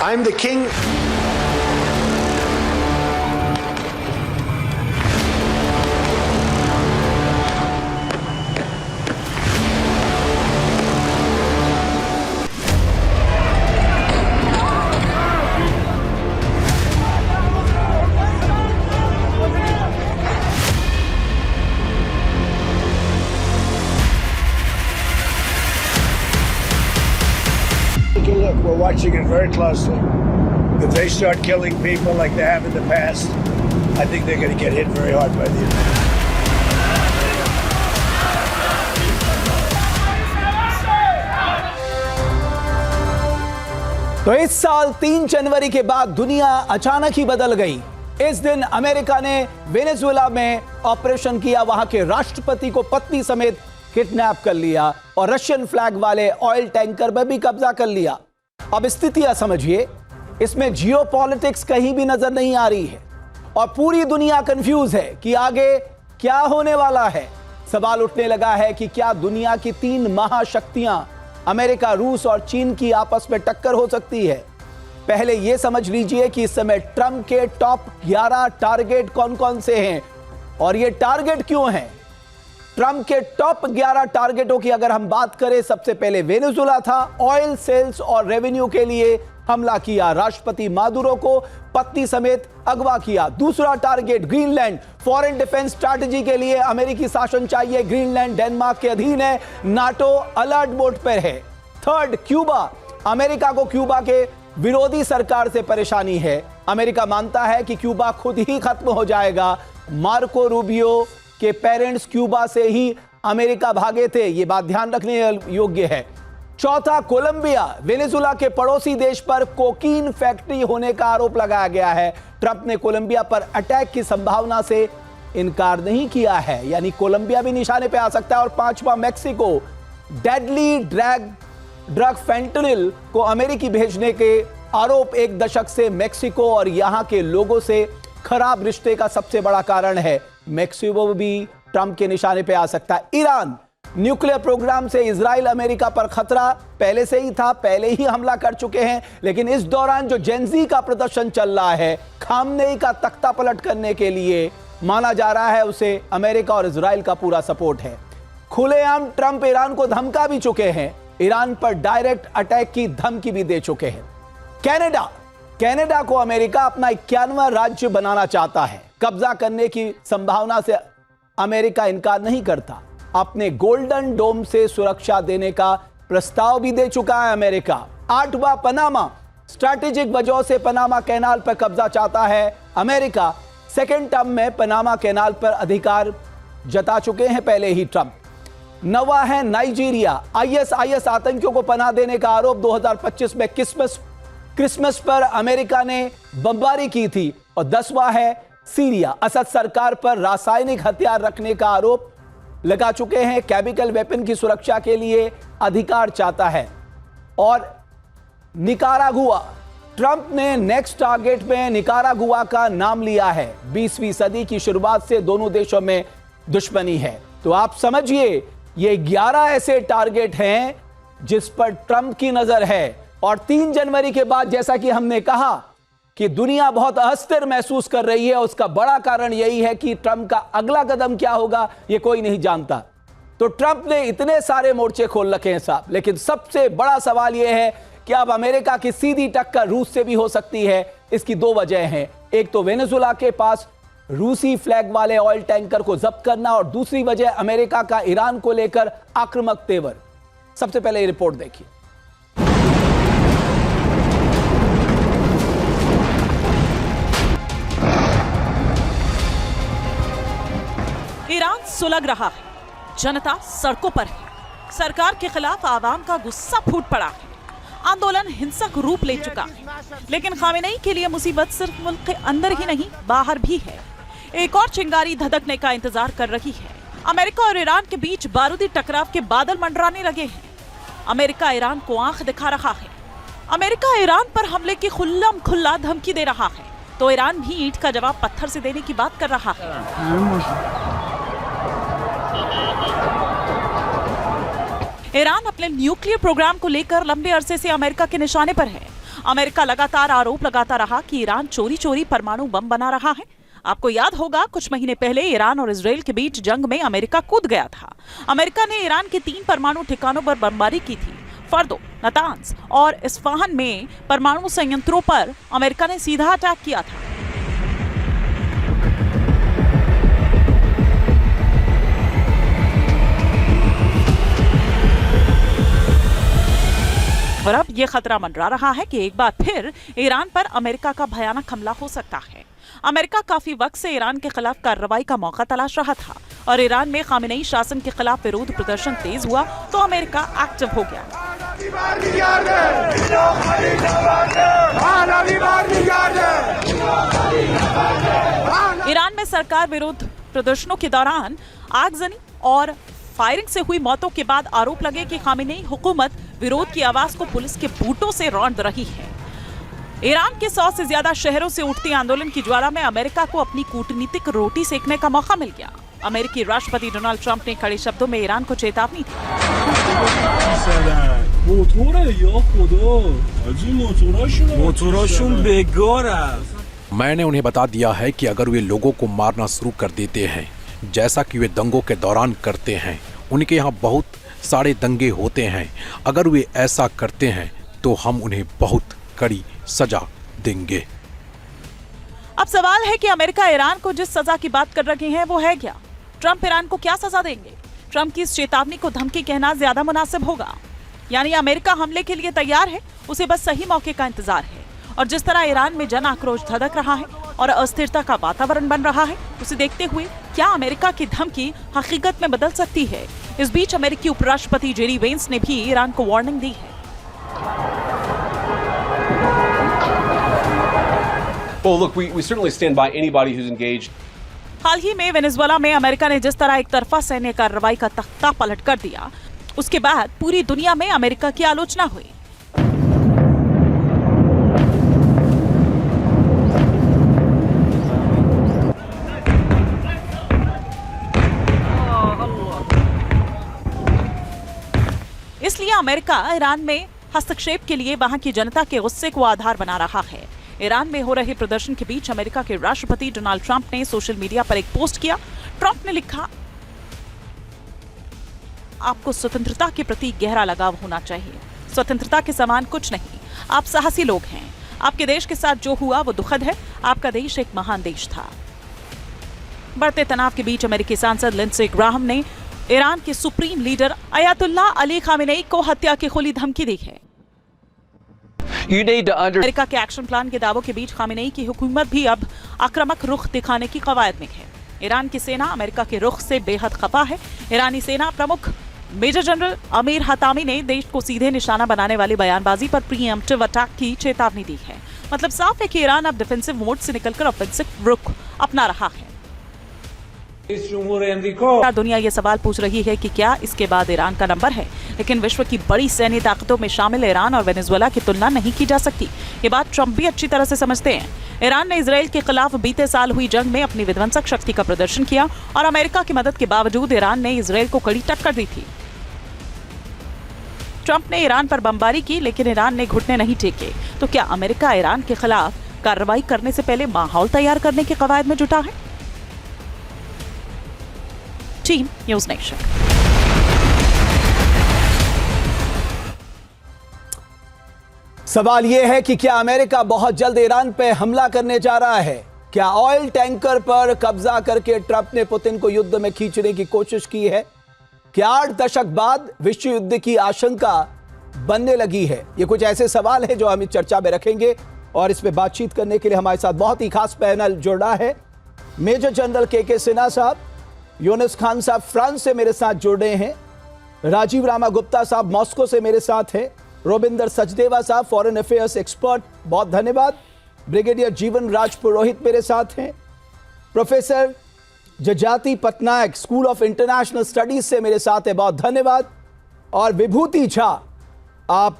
I'm the king. Look, we're watching it very closely. If they start killing people like they have in the past, I think they're going to get hit very hard by the Americans. तो इस साल 3 जनवरी के बाद दुनिया अचानक ही बदल गई। इस दिन अमेरिका ने वेनेजुएला में ऑपरेशन किया, वहां के राष्ट्रपति को पत्नी समेत किडनैप कर लिया और रशियन फ्लैग वाले ऑयल टैंकर पर भी कब्जा कर लिया। अब स्थितियां समझिए, इसमें जियोपॉलिटिक्स कहीं भी नजर नहीं आ रही है और पूरी दुनिया कंफ्यूज है कि आगे क्या होने वाला है। सवाल उठने लगा है कि क्या दुनिया की 3 महाशक्तियां अमेरिका, रूस और चीन की आपस में टक्कर हो सकती है। पहले यह समझ लीजिए कि इस समय ट्रंप के टॉप 11 टारगेट कौन कौन से हैं और ये टारगेट क्यों हैं। ट्रंप के टॉप 11 टारगेटों की अगर हम बात करें, सबसे पहले वेनेजुएला था। ऑयल सेल्स और रेवेन्यू के लिए हमला किया, राष्ट्रपति मादुरो को पत्नी समेत अगवा किया। दूसरा target Greenland, foreign defence strategy के लिए अमेरिकी शासन चाहिए। ग्रीनलैंड डेनमार्क के अधीन है, नाटो अलर्ट मोड पर है। थर्ड, क्यूबा, अमेरिका को क्यूबा के विरोधी सरकार से परेशानी है। अमेरिका मानता है कि क्यूबा खुद ही खत्म हो जाएगा। मार्को रूबियो के पेरेंट्स क्यूबा से ही अमेरिका भागे थे, यह बात ध्यान रखने योग्य है। चौथा, कोलंबिया, वेनेजुएला के पड़ोसी देश पर कोकीन फैक्ट्री होने का आरोप लगाया गया है। ट्रंप ने कोलंबिया पर अटैक की संभावना से इनकार नहीं किया है, यानी कोलंबिया भी निशाने पे आ सकता है। और पांचवा, मैक्सिको, डेडली ड्रग फेंटनिल को अमेरिकी भेजने के आरोप 1 दशक से मैक्सिको और यहां के लोगों से खराब रिश्ते का सबसे बड़ा कारण है। मैक्सिको भी ट्रंप के निशाने पे आ सकता है। ईरान, न्यूक्लियर प्रोग्राम से इजराइल अमेरिका पर खतरा पहले से ही था, पहले ही हमला कर चुके हैं, लेकिन इस दौरान जो जेनजी का प्रदर्शन चल रहा है, खामनेई का तख्ता पलट करने के लिए माना जा रहा है, उसे अमेरिका और इजराइल का पूरा सपोर्ट है। खुलेआम ट्रंप ईरान को धमका भी चुके हैं, ईरान पर डायरेक्ट अटैक की धमकी भी दे चुके हैं। कनाडा को अमेरिका अपना 51वां राज्य बनाना चाहता है। कब्जा करने की संभावना से अमेरिका इनकार नहीं करता। अपने गोल्डन डोम से सुरक्षा देने का प्रस्ताव भी दे चुका है अमेरिका। 8वां, पनामा, स्ट्रैटेजिक वजह से पनामा कैनाल पर कब्जा चाहता है अमेरिका। सेकेंड टर्म में पनामा कैनाल पर अधिकार जता चुके हैं पहले ही ट्रंप। 9वां है नाइजीरिया, आईएस आतंकियों को पनाह देने का आरोप 2025 में क्रिसमस पर अमेरिका ने बमबारी की थी। और 10वां है सीरिया, असद सरकार पर रासायनिक हथियार रखने का आरोप लगा चुके हैं, केमिकल वेपन की सुरक्षा के लिए अधिकार चाहता है। और निकारागुआ, ट्रंप ने नेक्स्ट टारगेट में निकारागुआ का नाम लिया है। 20वीं सदी की शुरुआत से दोनों देशों में दुश्मनी है। तो आप समझिए, ये 11 ऐसे टारगेट हैं जिस पर ट्रंप की नजर है। और 3 जनवरी के बाद, जैसा कि हमने कहा कि दुनिया बहुत अस्थिर महसूस कर रही है, उसका बड़ा कारण यही है कि ट्रंप का अगला कदम क्या होगा ये कोई नहीं जानता। तो ट्रंप ने इतने सारे मोर्चे खोल रखे हैं साहब, लेकिन सबसे बड़ा सवाल यह है कि अब अमेरिका की सीधी टक्कर रूस से भी हो सकती है। इसकी 2 वजह हैं, एक तो वेनेजुएला के पास रूसी फ्लैग वाले ऑयल टैंकर को जब्त करना, और दूसरी वजह अमेरिका का ईरान को लेकर आक्रामक तेवर। सबसे पहले ये रिपोर्ट देखिए। ईरान सुलग रहा है, जनता सड़कों पर है, सरकार के खिलाफ आवाम का गुस्सा फूट पड़ा है, आंदोलन हिंसक रूप ले चुका है। लेकिन खामेनेई के लिए मुसीबत सिर्फ मुल्क के अंदर ही नहीं, बाहर भी है। एक और चिंगारी धधकने का इंतजार कर रही है। अमेरिका और ईरान के बीच बारूदी टकराव के बादल मंडराने लगे हैं। अमेरिका ईरान को आंख दिखा रहा है। अमेरिका ईरान पर हमले की खुल्लम खुल्ला धमकी दे रहा है, तो ईरान भी ईंट का जवाब पत्थर से देने की बात कर रहा है। ईरान अपने न्यूक्लियर प्रोग्राम को लेकर लंबे अरसे से अमेरिका के निशाने पर है अमेरिका लगातार आरोप लगाता रहा कि ईरान चोरी चोरी परमाणु बम बना रहा है। आपको याद होगा कुछ महीने पहले ईरान और इजराइल के बीच जंग में अमेरिका कूद गया था। अमेरिका ने ईरान के 3 परमाणु ठिकानों पर बमबारी की थी। फर्दो, नतांज और इस्फहान में परमाणु संयंत्रों पर अमेरिका ने सीधा अटैक किया था। और अब यह खतरा मंडरा रहा है कि एक बार फिर ईरान पर अमेरिका का भयानक हमला हो सकता है। अमेरिका काफी वक्त से ईरान के खिलाफ कार्रवाई का मौका तलाश रहा था और ईरान में खामेनेई शासन के खिलाफ विरोध प्रदर्शन तेज हुआ तो अमेरिका एक्टिव हो गया। ईरान में सरकार विरोध प्रदर्शनों के दौरान आगजनी और फायरिंग से हुई मौतों के बाद आरोप लगे कि खामेनेई हुकूमत विरोध की आवाज को पुलिस के बूटों से रौंद रही है। ईरान के 100 से ज्यादा शहरों से उठती आंदोलन की ज्वाला में अमेरिका को अपनी कूटनीतिक रोटी सेकने का मौका मिल गया। अमेरिकी राष्ट्रपति डोनाल्ड ट्रंप ने कड़े शब्दों में ईरान को चेतावनी दी। मैंने उन्हें बता दिया है कि अगर वे लोगों को मारना शुरू कर देते हैं जैसा कि वे दंगों के दौरान करते हैं, उनके यहाँ बहुत सारे दंगे होते हैं, अगर वे ऐसा करते हैं तो हम उन्हें बहुत कड़ी सजा देंगे। अब सवाल है कि अमेरिका ईरान को जिस सजा की बात कर रही है वो है क्या? ट्रंप ईरान को क्या सजा देंगे? ट्रंप की इस चेतावनी को धमकी कहना ज्यादा मुनासिब होगा। यानी अमेरिका हमले के लिए तैयार है, उसे बस सही मौके का इंतजार है। और जिस तरह ईरान में जन आक्रोश धधक रहा है और अस्थिरता का वातावरण बन रहा है, उसे देखते हुए क्या अमेरिका की धमकी हकीकत में बदल सकती है? इस बीच अमेरिकी उपराष्ट्रपति जेडी वेंस ने भी ईरान को वार्निंग दी है। Well, look, we certainly stand by anybody who's engaged. हाल ही में वेनेजुएला में अमेरिका ने जिस तरह एक तरफा सैन्य कार्रवाई का तख्ता पलट कर दिया, उसके बाद पूरी दुनिया में अमेरिका की आलोचना हुई। इसलिए अमेरिका ईरान में हस्तक्षेप के लिए वहां की जनता के गुस्से को आधार बना रहा है। ईरान में हो रहे प्रदर्शन के बीच अमेरिका के राष्ट्रपति डोनाल्ड ट्रंप ने सोशल मीडिया पर एक पोस्ट किया। ट्रंप ने लिखा, आपको स्वतंत्रता के प्रति गहरा लगाव होना चाहिए। स्वतंत्रता के समान कुछ नहीं। आप साहसी लोग हैं। आपके देश के साथ जो हुआ वो दुखद है। आपका देश एक महान देश था। बढ़ते तनाव के बीच अमेरिकी सांसद लिंडसे ग्राहम ने ईरान के supreme leader Ayatollah Ali Khamenei को हत्या की खुली धमकी दी है। अमेरिका के एक्शन प्लान के दावों के बीच खामेनेई की हुकूमत भी अब आक्रामक रुख दिखाने की कवायद में है। ईरान की सेना अमेरिका के रुख से बेहद खफा है। ईरानी सेना प्रमुख मेजर जनरल अमीर हतामी ने देश को सीधे निशाना बनाने वाली बयानबाजी पर प्रीएम्प्टिव अटैक की चेतावनी दी है। मतलब साफ है कि ईरान अब डिफेंसिव मोड से निकलकर ऑफेंसिव रुख अपना रहा है। दुनिया ये सवाल पूछ रही है कि क्या इसके बाद ईरान का नंबर है, लेकिन विश्व की बड़ी सैन्य ताकतों में शामिल ईरान और वेनेजुएला की तुलना नहीं की जा सकती। ये बात ट्रंप भी अच्छी तरह से समझते हैं। ईरान ने इजराइल के खिलाफ बीते साल हुई जंग में अपनी विध्वंसक शक्ति का प्रदर्शन किया और अमेरिका की मदद के बावजूद ईरान ने इजराइल को कड़ी टक्कर दी थी। ट्रंप ने ईरान पर बमबारी की, लेकिन ईरान ने घुटने नहीं टेके। तो क्या अमेरिका ईरान के खिलाफ कार्रवाई करने से पहले माहौल तैयार करने की कवायद में जुटा है? Team news nation. सवाल यह है कि क्या अमेरिका बहुत जल्द ईरान पर हमला करने जा रहा है? क्या ऑयल टैंकर पर कब्जा करके ट्रंप ने पुतिन को युद्ध में खींचने की कोशिश की है? क्या 8 दशक बाद विश्व युद्ध की आशंका बनने लगी है? ये कुछ ऐसे सवाल हैं जो हम इस चर्चा में रखेंगे और इस पे बातचीत करने के लिए हमारे साथ बहुत ही खास पैनल जुड़ा है। मेजर जनरल के सिन्हा साहब, यूनुस खान साहब फ्रांस से मेरे साथ जुड़े हैं, राजीव रामा गुप्ता साहब मॉस्को से मेरे साथ हैं, रोबिंदर सचदेवा साहब फॉरेन अफेयर्स एक्सपर्ट, बहुत धन्यवाद, ब्रिगेडियर जीवन राज पुरोहित मेरे साथ हैं, प्रोफेसर जजाति Patnaik school of international studies से मेरे साथ है, बहुत धन्यवाद, और विभूति झा आप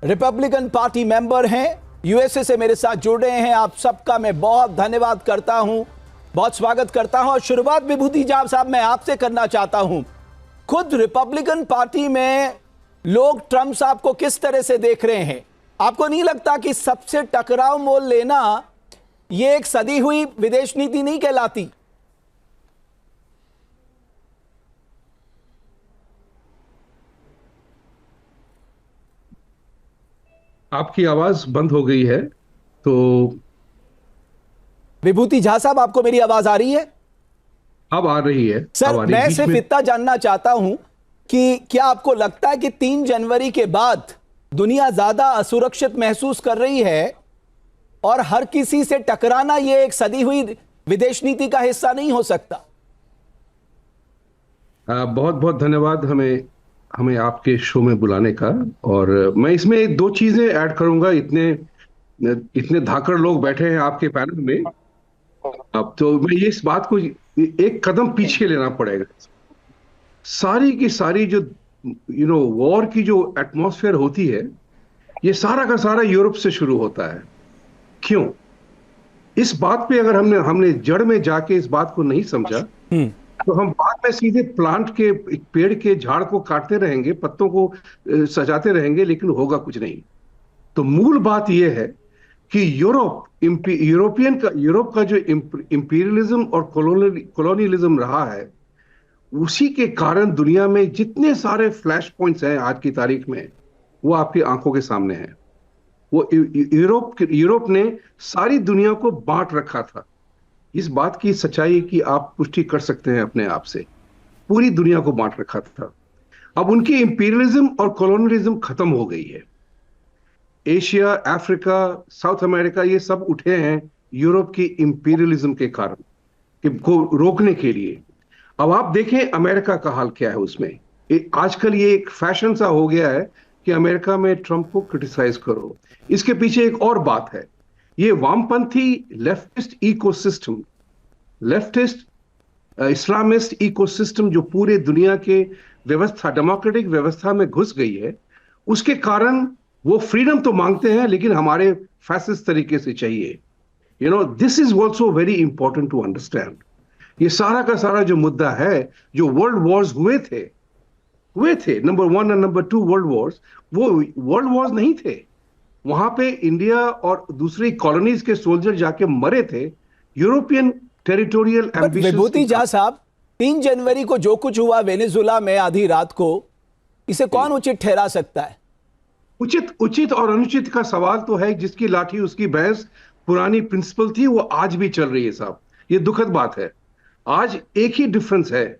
रिपब्लिकन पार्टी मेंबर हैं, यूएसए से मेरे साथ जुड़ रहे हैं। आप सबका मैं बहुत धन्यवाद करता हूं, बहुत स्वागत करता हूं। और शुरुआत विभूति झा साहब मैं आपसे करना चाहता हूं। खुद रिपब्लिकन पार्टी में लोग ट्रंप साहब को किस तरह से देख रहे हैं? आपको नहीं लगता कि सबसे टकराव मोल लेना ये एक सदी हुई विदेश नीति नहीं कहलाती? आपकी आवाज बंद हो गई है, तो विभूति झा साहब, आपको मेरी आवाज आ रही है? अब आ रही है। सर, अब आ रही है। मैं बीच सिर्फ में इतना जानना चाहता हूं कि क्या आपको लगता है कि 3 जनवरी के बाद दुनिया ज्यादा असुरक्षित महसूस कर रही है और हर किसी से टकराना यह एक सदी हुई विदेश नीति का हिस्सा नहीं हो सकता? बहुत बहुत धन्यवाद हमें आपके शो में बुलाने का। और मैं इसमें 2 चीजें ऐड करूंगा। इतने धाकड़ लोग बैठे हैं आपके पैनल में, अब तो मैं ये इस बात को एक कदम पीछे लेना पड़ेगा। सारी की सारी जो वॉर की जो एटमॉस्फेयर होती है, ये सारा का सारा यूरोप से शुरू होता है। क्यों? इस बात पे अगर हमने जड़ में जाके इस बात को नहीं समझा, तो हम बाद में सीधे प्लांट के एक पेड़ के झाड़ को काटते रहेंगे, पत्तों को सजाते रहेंगे, लेकिन होगा कुछ नहीं। तो मूल बात यह है कि यूरोप का जो इंपीरियलिज्म और कॉलोनियलिज्म रहा है, उसी के कारण दुनिया में जितने सारे फ्लैश पॉइंट्स हैं आज की तारीख में, वो आपकी आंखों के सामने हैं। वो यूरोप ने सारी दुनिया को बांट रखा था। इस बात की सच्चाई की आप पुष्टि कर सकते हैं अपने आप से। पूरी दुनिया को बांट रखा था। अब उनकी इंपीरियलिज्म और कॉलोनियलिज्म खत्म हो गई है। एशिया, अफ्रीका, साउथ अमेरिका, ये सब उठे हैं यूरोप की इंपीरियलिज्म के कारण, को रोकने के लिए। अब आप देखें अमेरिका का हाल क्या है उसमें। आजकल ये एक फैशन सा हो गया है कि अमेरिका में ट्रंप को क्रिटिसाइज करो। इसके पीछे एक और बात है। ये वामपंथी leftist ecosystem, leftist Islamist ecosystem जो पूरे दुनिया के व्यवस्था, डेमोक्रेटिक व्यवस्था में घुस गई है, उसके कारण वो फ्रीडम तो मांगते हैं, लेकिन हमारे फैसिस्ट तरीके से चाहिए। This is also very important to understand. ये सारा का सारा जो मुद्दा है, जो वर्ल्ड वॉर्स हुए थे नंबर 1 और नंबर 2 वर्ल्ड वॉर्स, वो वर्ल्ड वॉर्स नहीं थे। वहां पे इंडिया और दूसरी कॉलोनीज के सोल्जर जाके मरे थे। European territorial ambitions. Vibhuti Jha साहब, 3 जनवरी को जो कुछ हुआ वेनेजुएला में आधी रात को, इसे कौन उचित ठहरा सकता है? उचित और अनुचित का सवाल तो है। जिसकी लाठी उसकी भैंस पुरानी प्रिंसिपल थी, वो आज भी चल रही है साहब। ये दुखद बात है। आज एक ही डिफरेंस है,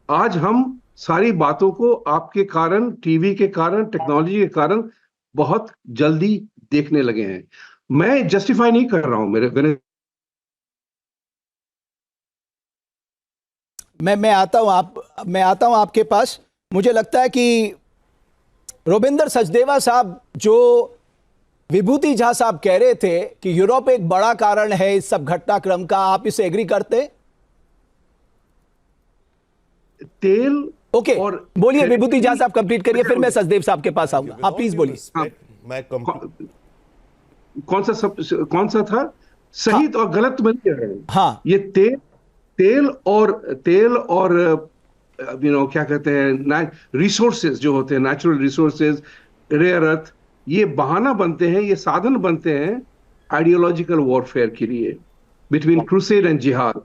आज हम सारी बातों को आपके कारण, टीवी के कारण, टेक्नोलॉजी के कारण बहुत जल्दी देखने लगे हैं। मैं जस्टिफाई नहीं कर रहा हूं मैं आता हूं आपके पास। मुझे लगता है कि रोबिंदर सचदेवा साहब, जो विभूति झा साहब कह रहे थे कि यूरोप एक बड़ा कारण है इस सब घटनाक्रम का, आप इसे एग्री करते? तेल ओके, बोलिए विभूति झा साहब, कंप्लीट करिए, फिर मैं सचदेव साहब के पास आऊंगा। हाँ प्लीज बोलिए। कौन सा था सही? हाँ, और गलत तो नहीं कह रहे हैं। हाँ, ये तेल और क्या कहते हैं, रिसोर्सेज जो होते हैं, नेचुरल रिसोर्सेज, रेयर अर्थ, ये बहाना बनते हैं, ये साधन बनते हैं आइडियोलॉजिकल वॉरफेयर के लिए, between crusade and jihad,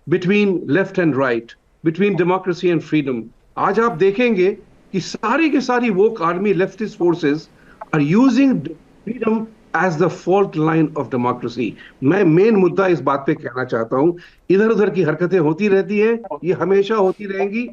between left and right, between democracy and freedom. आज आप देखेंगे कि सारी की सारी woke army, leftist forces are using freedom as the fault line of democracy. मैं मेन मुद्दा इस बात पे कहना चाहता हूं, इधर उधर की हरकतें होती रहती हैं, ये हमेशा होती रहेंगी।